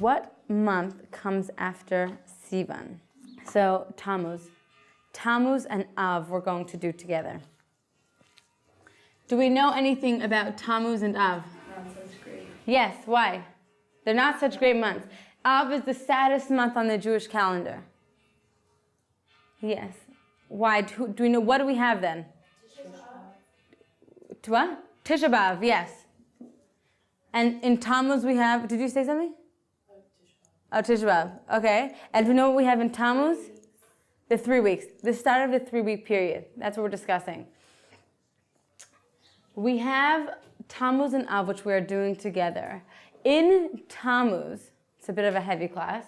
what month comes after Sivan? So Tammuz. Tammuz and Av we're going to do together. Do we know anything about Tammuz and Av? Not such great. Yes, why? They're not such great months. Av is the saddest month on the Jewish calendar. Yes. Why? Do we know, what do we have then? Tisha B'Av. What? Tisha B'Av, yes. And in Tammuz we have, did you say something? Oh, Tisha B'Av. Okay. And do you know what we have in Tammuz? The 3 weeks. The start of the 3-week period. That's what we're discussing. We have Tammuz and Av, which we are doing together. In Tammuz, it's a bit of a heavy class,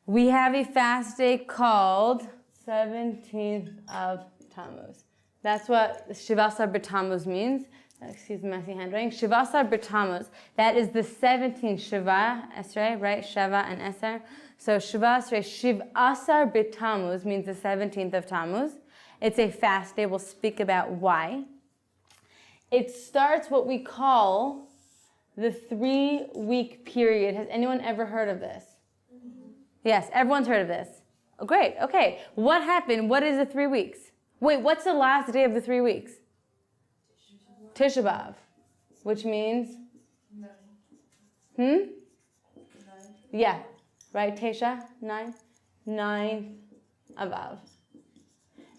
we have a fast day called 17th of Tammuz. That's what Shabbos Nachamu means. Excuse me, messy handwriting. Shabbos Nachamu. That is the 17th Shiva Esrei, right? Sheva and Eser. So Shiva Esrei, Shabbos Nachamu means the 17th of Tammuz. It's a fast day. We'll speak about why. It starts what we call the 3-week period. Has anyone ever heard of this? Yes, everyone's heard of this. Oh, great. Okay. What happened? What is the 3 weeks? Wait, what's the last day of the 3 weeks? Tisha B'Av, which means? 9. Yeah, right, Tisha, 9. 9 of Av.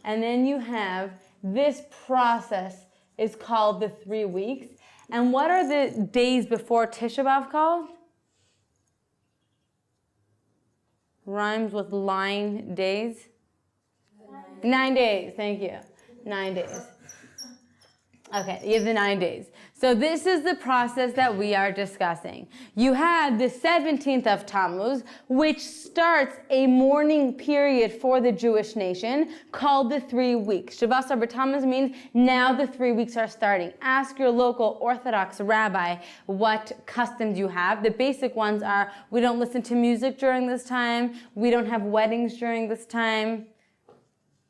And then you have this process is called the 3 weeks. And what are the days before Tisha B'Av called? Rhymes with line days. 9 days, thank you. 9 days. Okay, you have the 9 days. So this is the process that we are discussing. You have the 17th of Tammuz, which starts a mourning period for the Jewish nation called the 3 weeks. Shabbos Nachamu means now the 3 weeks are starting. Ask your local Orthodox rabbi what customs you have. The basic ones are we don't listen to music during this time, we don't have weddings during this time,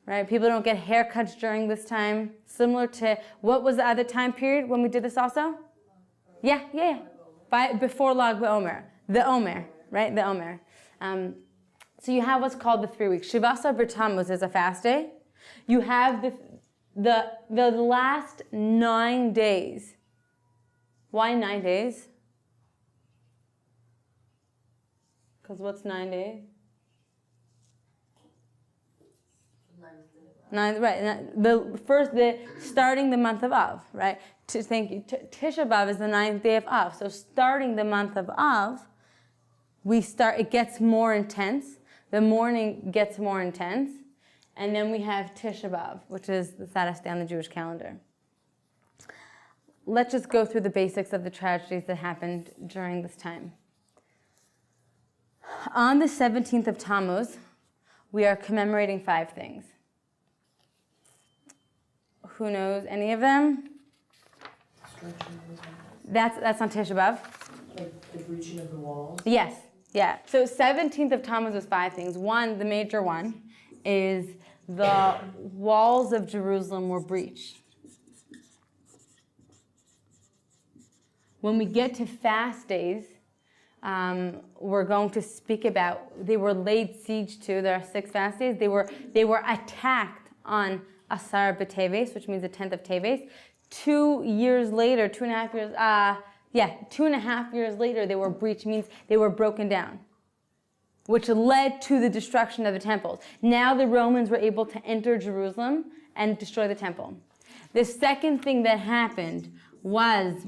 right? People don't get haircuts during this time. Similar to, what was the other time period when we did this also? Yeah. Before Lag BaOmer. The Omer, right? The Omer. So you have what's called the 3 weeks. Shabbos Nachamu is a fast day. You have the last 9 days. Why 9 days? Because what's 9 days? 9, right? The starting the month of Av, right? Thank you. Tisha B'Av is the 9th day of Av. So starting the month of Av, it gets more intense. The mourning gets more intense, and then we have Tisha B'Av, which is the saddest day on the Jewish calendar. Let's just go through the basics of the tragedies that happened during this time. On the 17th of Tammuz, we are commemorating 5 things. Who knows any of them? That's on Tisha B'Av. Like the breaching of the walls? Yes, yeah. So 17th of Tammuz was 5 things. One, the major one, is the walls of Jerusalem were breached. When we get to fast days, we're going to speak about, they were laid siege to. There are 6 fast days. They were attacked on Asar B'Teves, which means the 10th of Teves. 2 years later, 2.5 years, 2.5 years later, they were breached, means they were broken down, which led to the destruction of the temples. Now the Romans were able to enter Jerusalem and destroy the temple. The second thing that happened was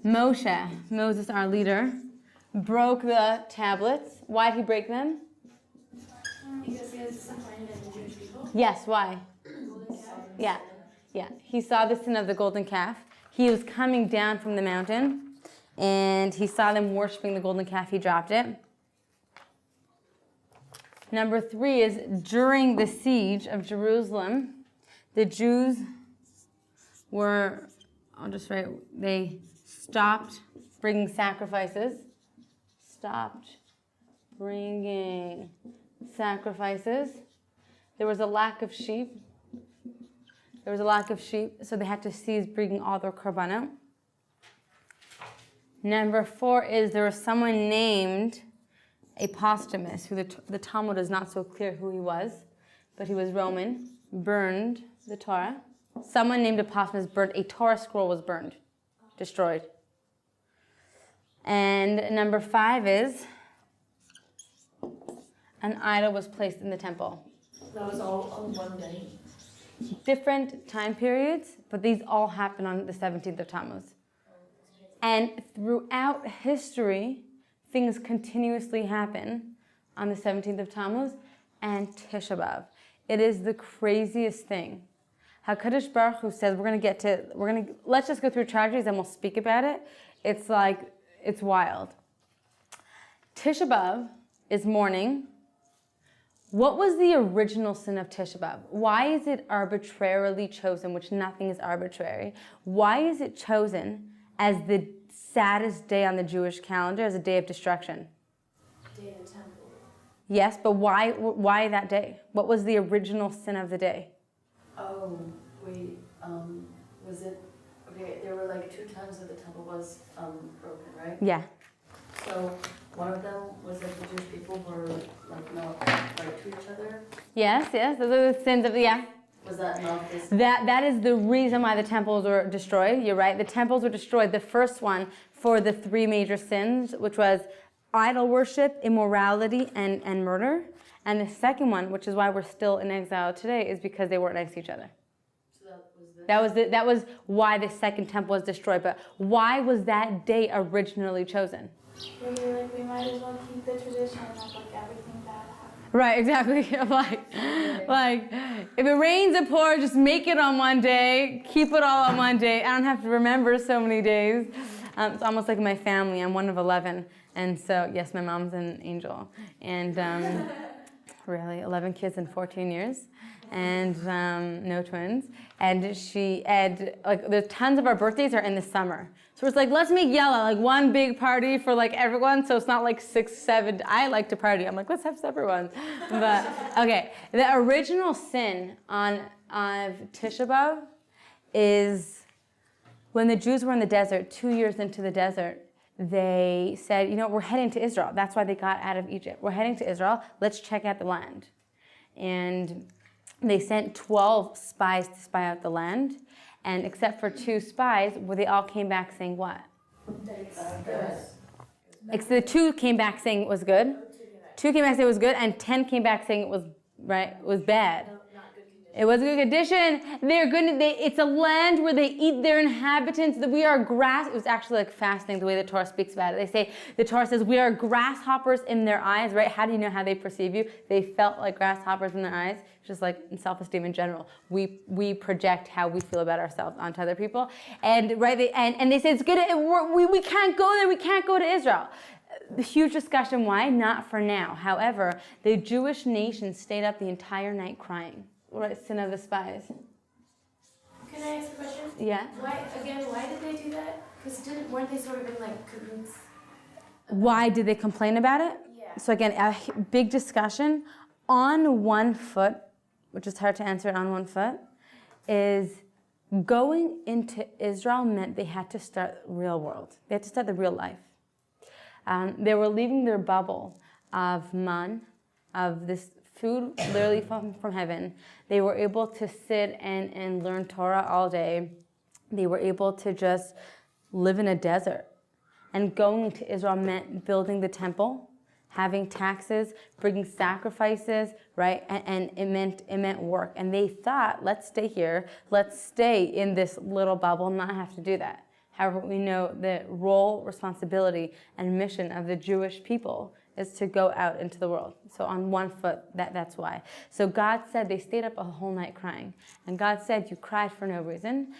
Moses, our leader, broke the tablets. Why did he break them? Because he was disappointed in the Jewish people. Yes, why? Yeah. He saw the sin of the golden calf. He was coming down from the mountain, and he saw them worshiping the golden calf. He dropped it. Number 3 is during the siege of Jerusalem, the Jews were, they stopped bringing sacrifices. There was a lack of sheep. So they had to cease bringing all their korbanot. Number 4 is there was someone named Apostomus, who the Talmud is not so clear who he was, but he was Roman, burned the Torah. Someone named Apostomus burned, a Torah scroll was burned, destroyed. And number 5 is an idol was placed in the temple. That was all on one day. Different time periods, but these all happened on the 17th of Tammuz. And throughout history, things continuously happen on the 17th of Tammuz and Tisha B'Av. It is the craziest thing. HaKadosh Baruch Hu says let's just go through tragedies and we'll speak about it. It's wild. Tisha B'Av is mourning. What was the original sin of Tisha B'Av? Why is it arbitrarily chosen, which nothing is arbitrary? Why is it chosen as the saddest day on the Jewish calendar, as a day of destruction? Day of the temple. Yes, but why that day? What was the original sin of the day? Oh, wait, was it, okay, there were like 2 times that the temple was broken, right? Yeah. So one of them was like the Jewish people were like not right to each other. Yes, those are the sins of Was that not this? That is the reason why the temples were destroyed. You're right. The temples were destroyed. The first one for the 3 major sins, which was idol worship, immorality, and murder. And the second one, which is why we're still in exile today, is because they weren't next to each other. So That was why the second temple was destroyed. But why was that day originally chosen? We might as well keep the tradition of everything bad happened. Right, exactly. like, if it rains or pours, just make it on one day, keep it all on one day. I don't have to remember so many days. It's almost like my family. I'm one of 11. And so, yes, my mom's an angel. And really, 11 kids in 14 years. And no twins. And there's tons of our birthdays are in the summer. So it's like, let's make yellow, one big party for everyone. So it's not 6, 7. I like to party. I'm like, let's have separate ones. But okay, the original sin of Tisha B'Av is when the Jews were in the desert, 2 years into the desert, they said, we're heading to Israel. That's why they got out of Egypt. We're heading to Israel. Let's check out the land. And they sent 12 spies to spy out the land. And except for 2 spies, they all came back saying what? The 2 came back saying it was good. 2 came back saying it was good, and 10 came back saying it was bad. It was a good condition. They're good. It's a land where they eat their inhabitants. We are grass. It was actually fascinating the way the Torah speaks about it. The Torah says we are grasshoppers in their eyes, right? How do you know how they perceive you? They felt like grasshoppers in their eyes, just like in self-esteem in general. We project how we feel about ourselves onto other people, and they say it's good. We can't go there. We can't go to Israel. The huge discussion why? Not for now. However, the Jewish nation stayed up the entire night crying. Right, sin of the spies. Can I ask a question? Yeah. Why did they do that? Because weren't they sort of in cahoots? Why did they complain about it? Yeah. So again, a big discussion. On one foot, which is hard to answer on one foot, is going into Israel meant they had to start the real world. They had to start the real life. They were leaving their bubble of man, of this food literally from heaven. They were able to sit and learn Torah all day. They were able to just live in a desert. And going into Israel meant building the temple, having taxes, bringing sacrifices, right? And it meant work. And they thought, let's stay here. Let's stay in this little bubble and not have to do that. However, we know the role, responsibility, and mission of the Jewish people is to go out into the world. So on one foot, that's why. So God said they stayed up a whole night crying. And God said, you cried for no reason.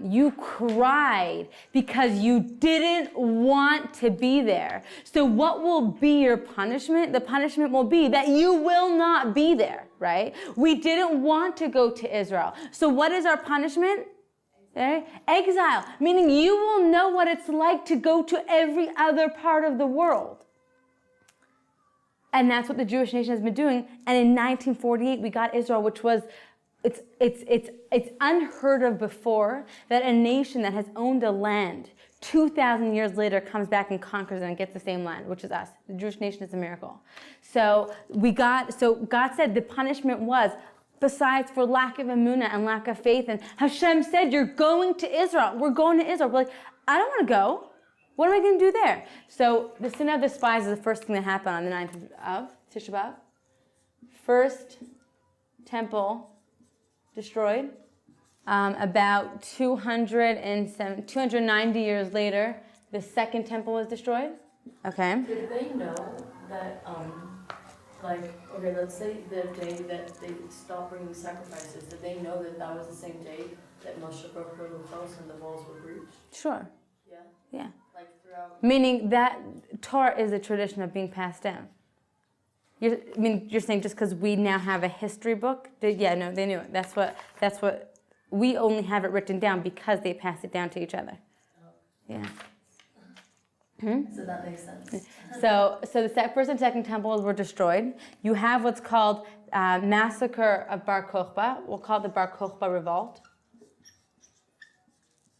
You cried because you didn't want to be there. So what will be your punishment? The punishment will be that you will not be there, right? We didn't want to go to Israel. So what is our punishment? Exile, meaning you will know what it's like to go to every other part of the world. And that's what the Jewish nation has been doing. And in 1948, we got Israel, which was it's unheard of before that a nation that has owned a land 2,000 years later comes back and conquers it and gets the same land, which is us. The Jewish nation is a miracle. So God said the punishment was, besides for lack of emunah and lack of faith, and Hashem said, you're going to Israel. We're going to Israel. We're like, I don't want to go. What am I going to do there? So the sin of the spies is the first thing that happened on the 9th of Tisha B'Av. First temple destroyed. About 290 years later, the second temple was destroyed. Okay. Did they know that, okay, let's say the day that they stopped bringing sacrifices, did they know that that was the same day that Moshe broke the house and the walls were breached? Sure. Yeah? Yeah. Like throughout? Meaning that Torah is a tradition of being passed down. You're saying just because we now have a history book? Yeah, no, they knew it. That's what. We only have it written down because they passed it down to each other. Yeah. So that makes sense. So the first and second temples were destroyed. You have what's called massacre of Bar Kokhba. We'll call it the Bar Kokhba revolt.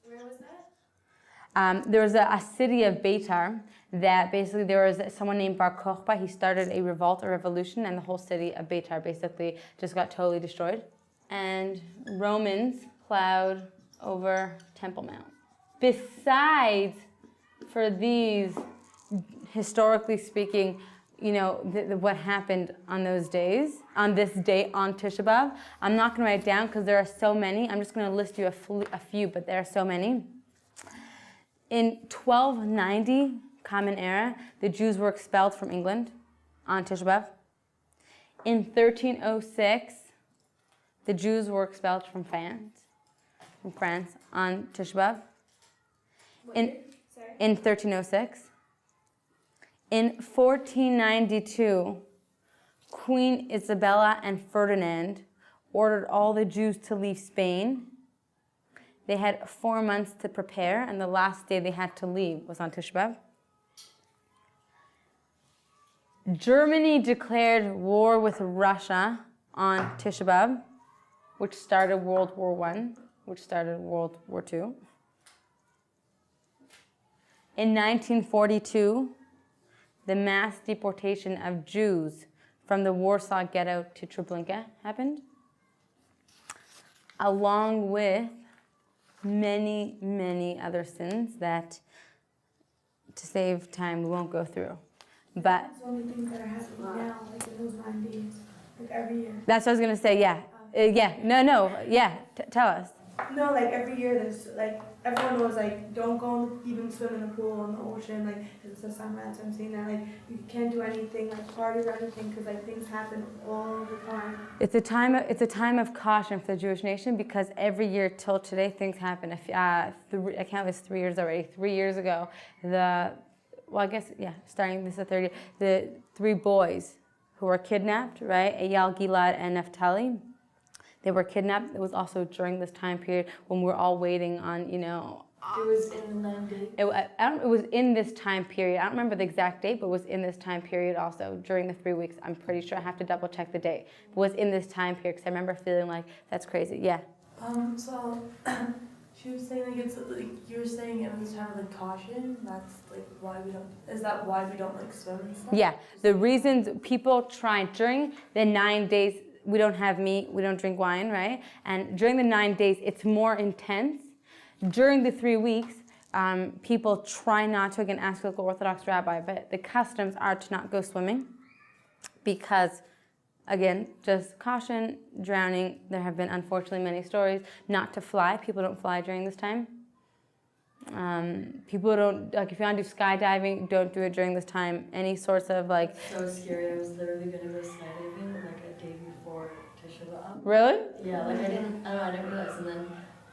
Where was that? There was a city of Beitar that basically there was someone named Bar Kokhba. He started a revolt, a revolution, and the whole city of Beitar basically just got totally destroyed. And Romans plowed over Temple Mount. Besides, for these, historically speaking, what happened on those days, on this day, on Tisha B'Av, I'm not going to write it down because there are so many. I'm just going to list you a few, but there are so many. In 1290, Common Era, the Jews were expelled from England on Tisha B'Av. In 1306, the Jews were expelled from France on Tisha B'Av. In 1306. In 1492, Queen Isabella and Ferdinand ordered all the Jews to leave Spain. They had 4 months to prepare, and the last day they had to leave was on Tisha B'Av. Germany declared war with Russia on Tisha B'Av, which started World War I, which started World War II. In 1942, the mass deportation of Jews from the Warsaw Ghetto to Treblinka happened, along with many, many other sins that, to save time, we won't go through. But There's only things that are happening now, like in those 9 days, like every year. that's what I was going to say, yeah. Tell us. No, like every year there's like, everyone was like, don't go even swim in the pool in the ocean, like, it's a summer, that's what I'm saying, that like, you can't do anything, like party or anything, because like things happen all the time. It's a time of caution for the Jewish nation because every year till today things happen. I count this 3 years already. 3 years ago, starting this is the third year, the 3 boys who were kidnapped, right? Eyal, Gilad, and Naphtali. They were kidnapped. It was also during this time period when we're all waiting on, It was in the 9 days? It was in this time period. I don't remember the exact date, but it was in this time period also during the 3 weeks. I'm pretty sure. I have to double check the date. It was in this time period because I remember feeling like, that's crazy. Yeah. So she was saying like it's like you were saying it was time of like caution. That's like why we don't. Is that why we don't like swim and stuff? Yeah. The reasons people try during the 9 days, we don't have meat, we don't drink wine, right? And during the 9 days, it's more intense. During the 3 weeks, people try not to, again, ask a local Orthodox rabbi, but the customs are to not go swimming because, again, just caution, drowning. There have been, unfortunately, many stories. Not to fly. People don't fly during this time. People don't, like, if you want to do skydiving, don't do it during this time. Any sorts of, like... So scary. I was literally going to go skydiving, like, a day before Tisha B'Av. Really? Yeah, like, I didn't realize, and then,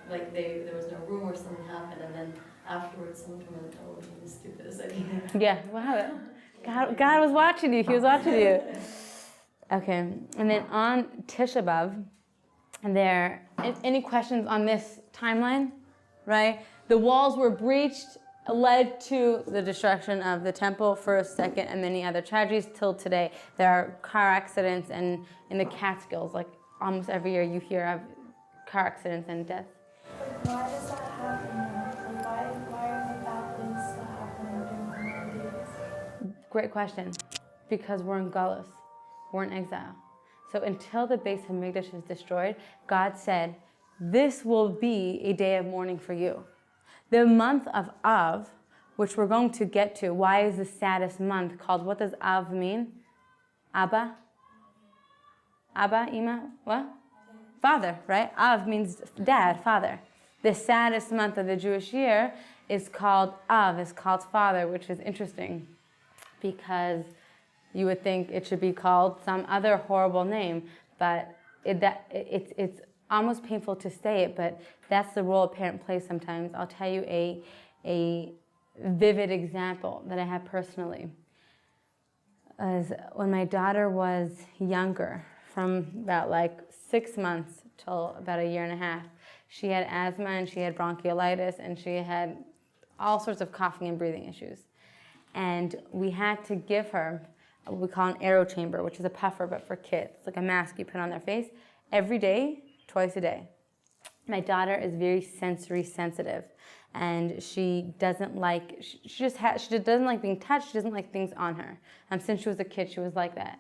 like, there was no room or something happened, and then afterwards someone told me, like, oh, it was the stupidest idea. Yeah, wow. God was watching you. He was watching you. Okay, and then on Tisha B'Av, any questions on this timeline, right? The walls were breached, led to the destruction of the temple, first, second, and many other tragedies till today. There are car accidents and in the Catskills, like almost every year you hear of car accidents and deaths. Like, why does that happen? Like, why are bad things still happening during the holidays? Great question. Because we're in Galus. We're in exile. So until the Beis Hamikdash is destroyed, God said, this will be a day of mourning for you. The month of Av, which we're going to get to, why is the saddest month called, what does Av mean? Abba? Abba, Ima, what? Father, right? Av means dad, father. The saddest month of the Jewish year is called Av, is called father, which is interesting because you would think it should be called some other horrible name, but it's almost painful to say it, but that's the role a parent plays sometimes. I'll tell you a vivid example that I have personally. As when my daughter was younger, from about like 6 months till about a year and a half, she had asthma and she had bronchiolitis and she had all sorts of coughing and breathing issues. And we had to give her what we call an aero chamber, which is a puffer but for kids. It's like a mask you put on their face every day, twice a day. My daughter is very sensory sensitive, and she doesn't like she doesn't like being touched. She doesn't like things on her. Since she was a kid, she was like that,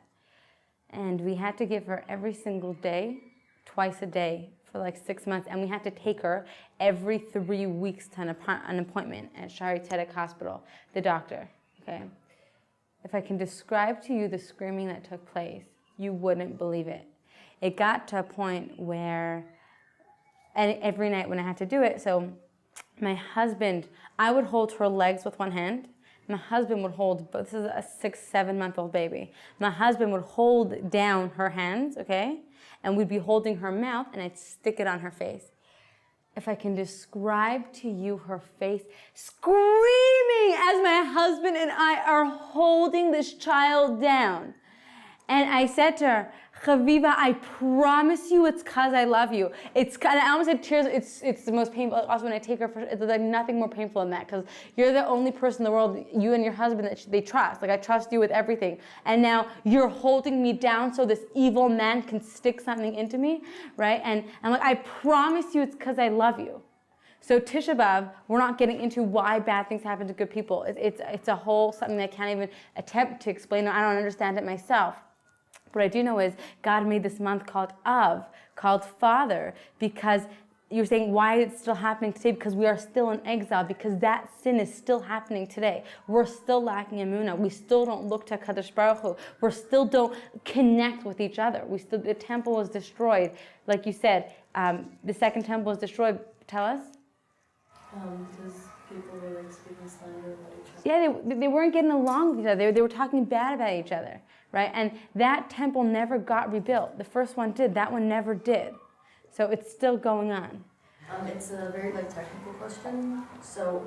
and we had to give her every single day, twice a day for like 6 months, and we had to take her every 3 weeks to an appointment at Shari Tzedek Hospital, the doctor. Okay, if I can describe to you the screaming that took place, you wouldn't believe it. It got to a point where, and every night when I had to do it, so my husband, I would hold her legs with one hand. My husband would hold, this is a 6-7 month old baby. My husband would hold down her hands, okay? And we'd be holding her mouth and I'd stick it on her face. If I can describe to you her face, screaming as my husband and I are holding this child down. And I said to her, Chaviva, I promise you it's because I love you. I almost had tears. It's the most painful. Also, when I take her, it's like nothing more painful than that, because you're the only person in the world, you and your husband, that they trust. Like, I trust you with everything. And now you're holding me down so this evil man can stick something into me, right? And I'm like, I promise you it's because I love you. So Tisha B'Av, we're not getting into why bad things happen to good people. It's a whole something that I can't even attempt to explain. I don't understand it myself. What I do know is God made this month called Av, called Father, because you're saying, why is it still happening today? Because we are still in exile, because that sin is still happening today. We're still lacking emunah. We still don't look to Kadosh Baruch Hu. We still don't connect with each other. The temple was destroyed. Like you said, the second temple was destroyed. Tell us. Because people were like speaking slander about each other. Yeah, they weren't getting along with each other. They were talking bad about each other. Right? And that temple never got rebuilt. The first one did. That one never did. So it's still going on. It's a very technical question. So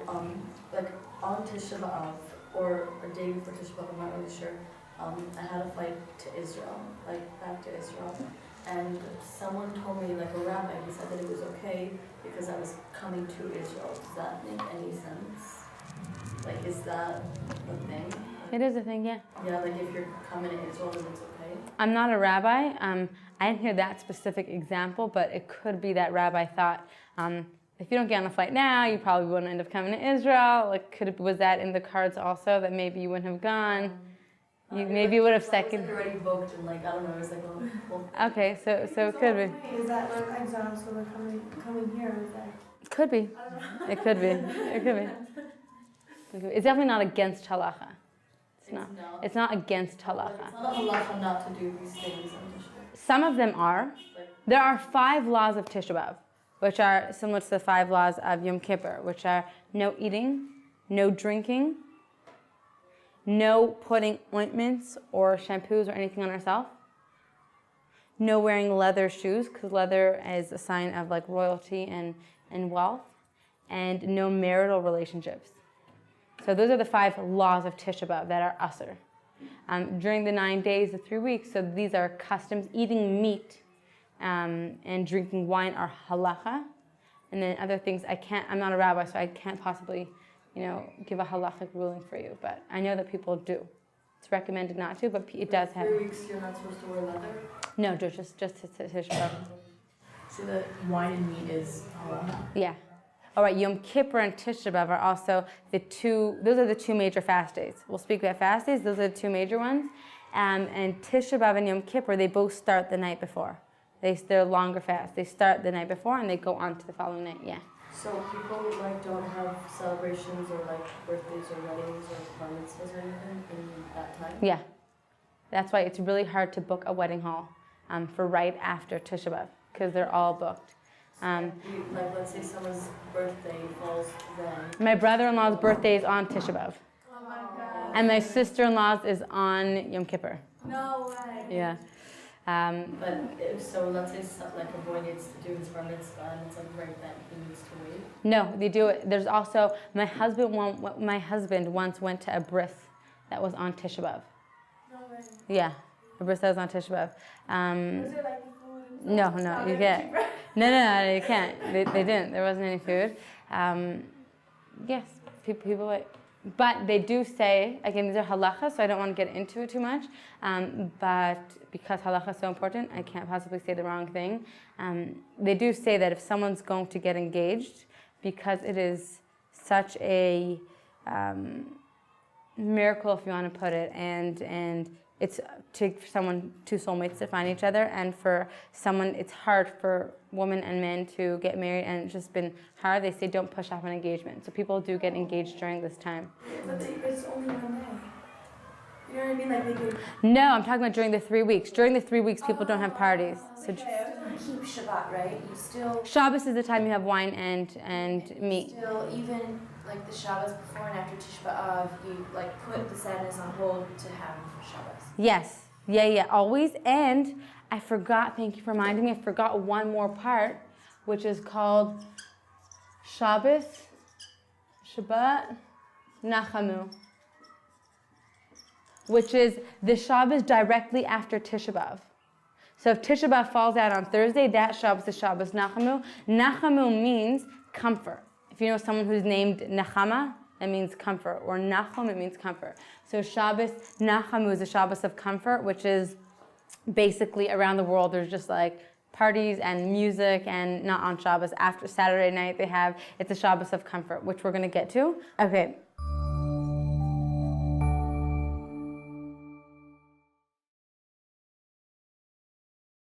like on Tisha B'Av, or a day before Tisha B'Av, I'm not really sure. I had a flight to Israel, back to Israel, and someone told me, a rabbi, he said that it was okay because I was coming to Israel. Does that make any sense? Is that a thing? It is a thing, yeah. Yeah, if you're coming to Israel, then it's okay? I'm not a rabbi. I didn't hear that specific example, but it could be that rabbi thought, if you don't get on a flight now, you probably wouldn't end up coming to Israel. Was that in the cards also, that maybe you wouldn't have gone? Maybe would have second. It was already booked, and I don't know, it was well. Okay, so it could be. Is that like exile, so they're coming here? Is that? Could be. It could be. It could be. It's definitely not against halacha. It's not against halacha. It's not a halacha not to do these things on Tisha B'Av. Some of them are. There are 5 laws of Tisha B'Av, which are similar to the 5 laws of Yom Kippur, which are no eating, no drinking, no putting ointments or shampoos or anything on ourselves, no wearing leather shoes, because leather is a sign of royalty and wealth, and no marital relationships. So those are the 5 laws of Tisha B'Av that are asur. During the 9 days, the 3 weeks, so these are customs. Eating meat and drinking wine are halacha. And then other things, I'm not a rabbi, so I can't possibly, give a halachic ruling for you. But I know that people do. It's recommended not to, but it does have. 3 weeks you're not supposed to wear leather? No, just Tisha B'Av. So the wine and meat is halal. Yeah. All right, Yom Kippur and Tisha B'Av are also those are the two major fast days. We'll speak about fast days, those are the two major ones. And Tisha B'Av and Yom Kippur, they both start the night before. They're longer fasts. They start the night before and they go on to the following night, yeah. So people like don't have celebrations or like birthdays or weddings or bar mitzvahs or anything in that time? Yeah. That's why it's really hard to book a wedding hall for right after Tisha B'Av, because they're all booked. Like let's say someone's birthday falls then. My brother-in-law's birthday is on Tisha B'Av. Oh my God. And my sister-in-law's is on Yom Kippur. No way. Yeah. But so let's say like a boy needs to do his bar mitzvah and it's like right then he needs to wait. No, they do it. There's also, my husband once went to a bris that was on Tisha B'Av. No way. Yeah, a bris that was on Tisha B'Av. Was there like food and stuff? No, you can't. No, you can't. They didn't. There wasn't any food. Yes, people like, but they do say, again, these are halachas, so I don't want to get into it too much. But because halacha is so important, I can't possibly say the wrong thing. They do say that if someone's going to get engaged, because it is such a miracle, if you want to put it, and it's for two soulmates to find each other, and for someone, it's hard for women and men to get married, and it's just been hard. They say don't push off an engagement. So people do get engaged during this time. But it's only 1 day. You know what I mean? Like they could. No, I'm talking about during the 3 weeks. During the 3 weeks, people don't have parties. So Keep Shabbat, right? You still Shabbos is the time you have wine and meat. still even like the Shabbos before and after Tisha B'Av, you like put the sadness on hold to have Shabbos. Yes. Yeah, always. And I forgot, thank you for reminding me, I forgot one more part, which is called Shabbat Nachamu, which is the Shabbos directly after Tisha B'Av. So if Tisha B'Av falls out on Thursday, that Shabbos is Shabbos Nachamu. Nachamu means comfort. If you know someone who's named Nechama, it means comfort. Or Nachum, it means comfort. So Shabbos Nachamu is a Shabbos of comfort, which is basically around the world there's just like parties and music, and not on Shabbos. After Saturday night it's a Shabbos of comfort, which we're going to get to. Okay.